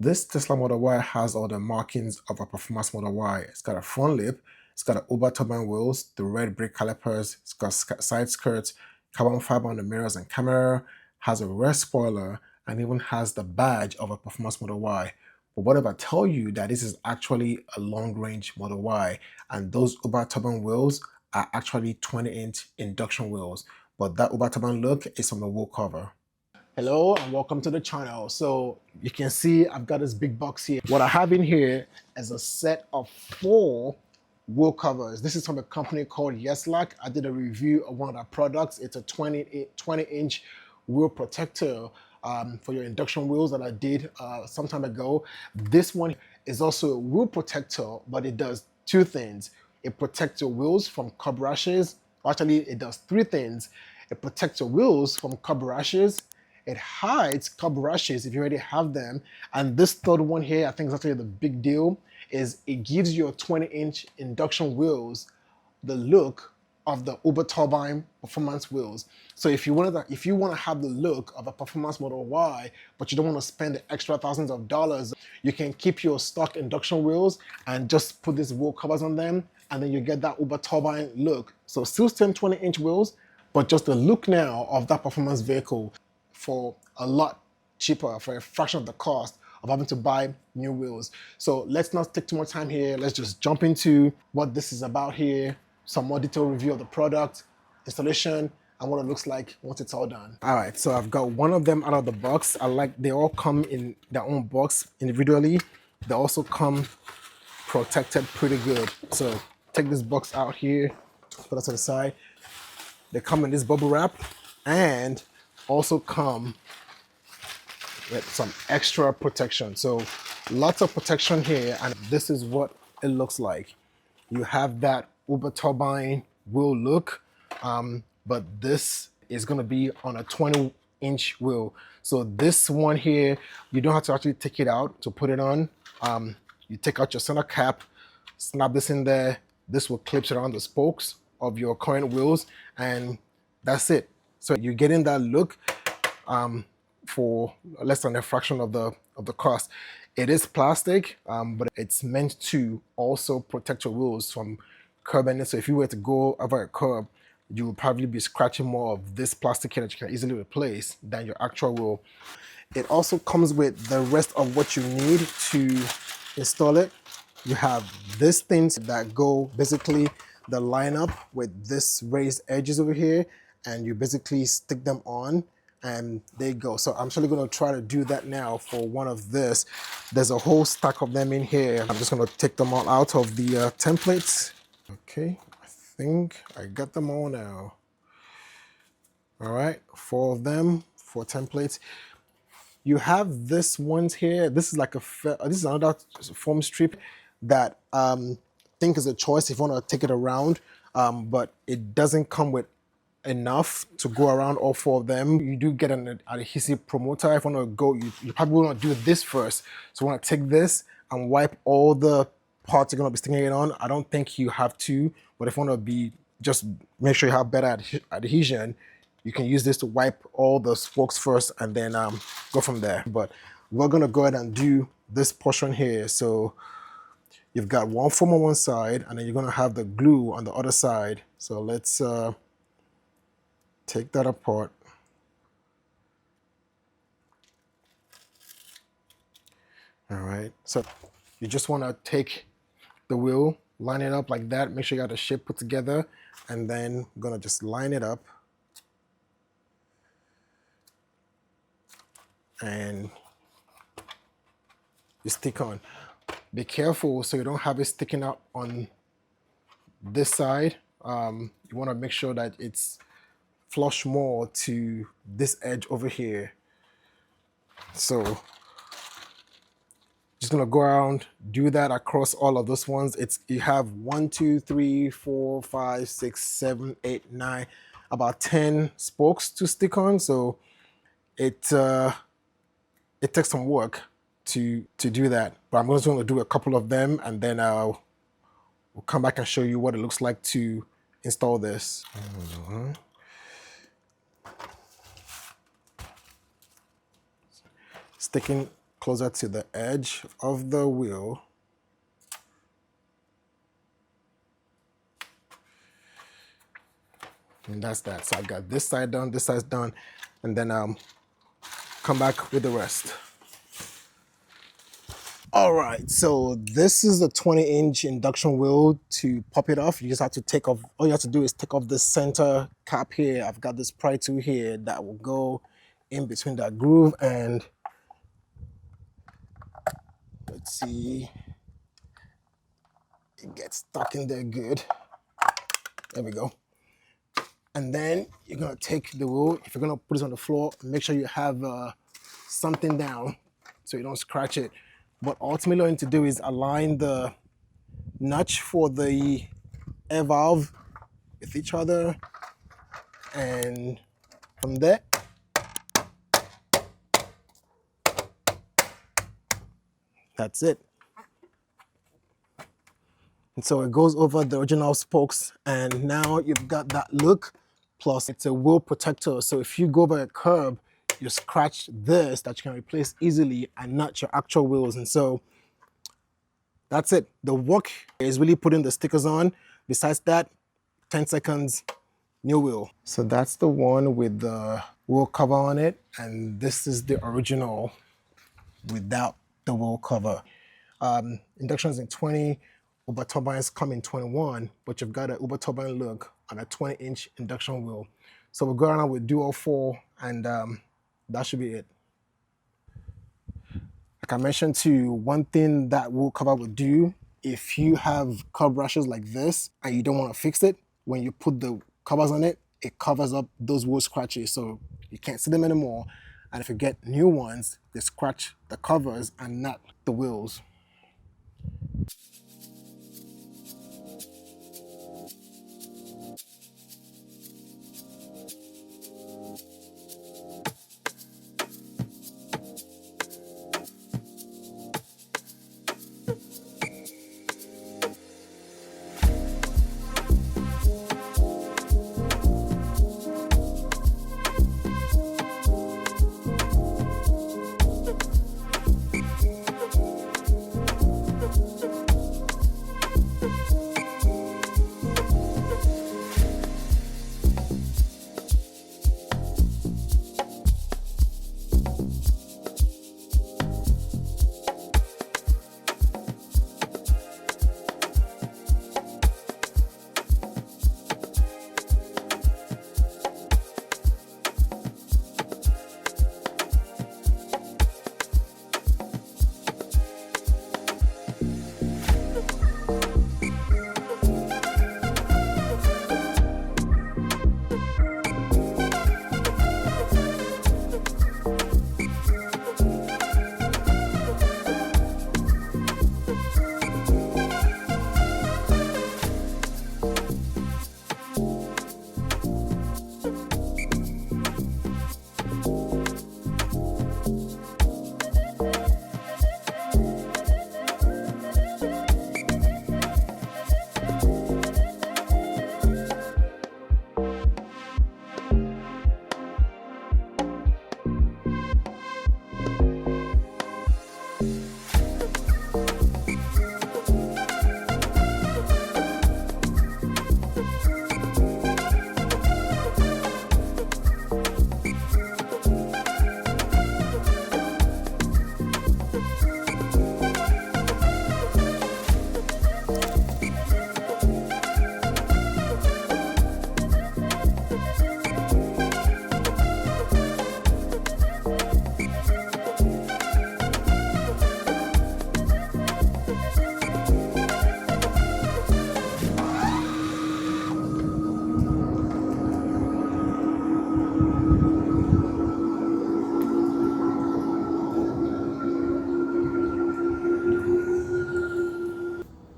This Tesla Model Y has all the markings of a performance Model Y. It's got a front lip, it's got an Uberturbine wheels, the red brake calipers, it's got side skirts, carbon fiber on the mirrors and camera, has a rear spoiler, and even has the badge of a performance Model Y. But what if I tell you that this is actually a long-range Model Y, and those Uberturbine wheels are actually 20-inch induction wheels, but that Uberturbine look is on the wheel cover. Hello and welcome to the channel. So you can see I've got this big box here. What I have in here is a set of 4 wheel covers. This is from a company called Yeslak. I did a review of one of their products. It's a 20-inch wheel protector for your induction wheels that I did some time ago. This one is also a wheel protector, but it does 2 things. It protects your wheels from curb rashes. Actually, it does 3 things. It protects your wheels from curb rashes. It hides curb rashes if you already have them. And this third one here, I think is actually the big deal, is it gives your 20-inch induction wheels the look of the Uberturbine performance wheels. So if you want to have the look of a performance Model Y, but you don't want to spend the extra thousands of dollars, you can keep your stock induction wheels and just put these wheel covers on them, and then you get that Uberturbine look. So still same 20-inch wheels, but just the look now of that performance vehicle for a lot cheaper, for a fraction of the cost of having to buy new wheels. So let's not take too much time here. Let's just jump into what this is about here, some more detailed review of the product, installation, and what it looks like once it's all done. All right, so I've got one of them out of the box. They all come in their own box individually. They also come protected pretty good. So take this box out here, put it to the side. They come in this bubble wrap and also come with some extra protection. So lots of protection here, and this is what it looks like. You have that Uberturbine wheel look, but this is gonna be on a 20-inch wheel. So this one here, you don't have to actually take it out to put it on. You take out your center cap, snap this in there. This will clip around the spokes of your current wheels, and that's it. So you're getting that look for less than a fraction of the cost. It is plastic, but it's meant to also protect your wheels from curb bending. So if you were to go over a curb, you will probably be scratching more of this plastic here that you can easily replace than your actual wheel. It also comes with the rest of what you need to install it. You have these things that go basically the lineup with this raised edges over here, and you basically stick them on, and there you go. So I'm actually going to try to do that now for one of this. There's a whole stack of them in here. I'm just going to take them all out of the templates. Okay, I think I got them all now. All right, 4 of them, 4 templates. You have this ones here. This is like this is another foam strip that I think is a choice if you want to take it around, but it doesn't come with enough to go around all 4 of them. You do get an adhesive promoter. If you want to go, you probably want to do this first. So you want to take this and wipe all the parts you're going to be sticking it on. I don't think you have to, but if you want to just make sure you have better adhesion, you can use this to wipe all the spokes first and then go from there. But we're going to go ahead and do this portion here. So you've got one foam on one side, and then you're going to have the glue on the other side. So let's take that apart. All right, so you just want to take the wheel, line it up like that, make sure you got the shape put together, and then I'm gonna just line it up. And you stick on. Be careful so you don't have it sticking out on this side. You want to make sure that it's flush more to this edge over here. So just gonna go around, do that across all of those ones. You have 1, 2, 3, 4, 5, 6, 7, 8, 9, about 10 spokes to stick on. So it takes some work to do that. But I'm just going to do a couple of them, and then we'll come back and show you what it looks like to install this. Sticking closer to the edge of the wheel. And that's that. So I've got this side done, this side's done, and then come back with the rest. All right, so this is the 20-inch induction wheel. To pop it off, you just have to take off, all you have to do is take off the center cap here. I've got this pry tool here that will go in between that groove, and let's see, it gets stuck in there good. There we go. And then you're gonna take the wheel, if you're gonna put it on the floor, make sure you have something down so you don't scratch it. What ultimately what you need to do is align the notch for the air valve with each other, and from there, that's it. And so it goes over the original spokes, and now you've got that look, plus it's a wheel protector. So if you go by a curb, you scratch this that you can replace easily and not your actual wheels. And so that's it. The work is really putting the stickers on. Besides that, 10 seconds, new wheel. So that's the one with the wheel cover on it, and this is the original without the wheel cover. Inductions in 20, Uberturbines come in 21, but you've got an Uberturbine look on a 20-inch induction wheel. So we'll go around with Duo 4, and that should be it. Like I mentioned too, one thing that wheel cover will do, if you have curb rashes like this and you don't want to fix it, when you put the covers on it, it covers up those wheel scratches, so you can't see them anymore. And if you get new ones, they scratch the covers and not the wheels.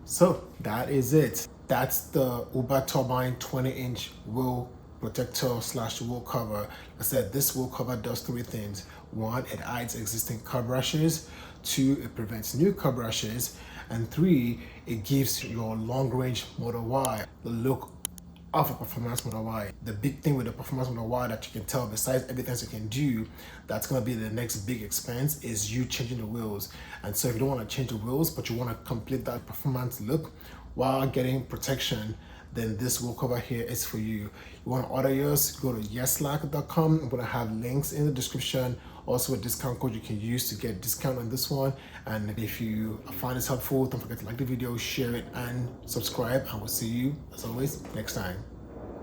So that is it. That's the Uberturbine 20-inch wheel protector slash wheel cover. Like I said, this wheel cover does three things. One, it hides existing curb rashes. Two, it prevents new curb rashes. And three, it gives your long-range Motor Y the look of a performance model Y. The big thing with the performance model Y that you can tell, besides everything else you can do, that's going to be the next big expense, is you changing the wheels. And so if you don't want to change the wheels, but you want to complete that performance look while getting protection, then this wheel cover here is for you. You want to order yours, go to yeslak.com. I'm going to have links in the description, also a discount code you can use to get discount on this one. And if you find this helpful, don't forget to like the video, share it, and subscribe. And we'll see you, as always, next time.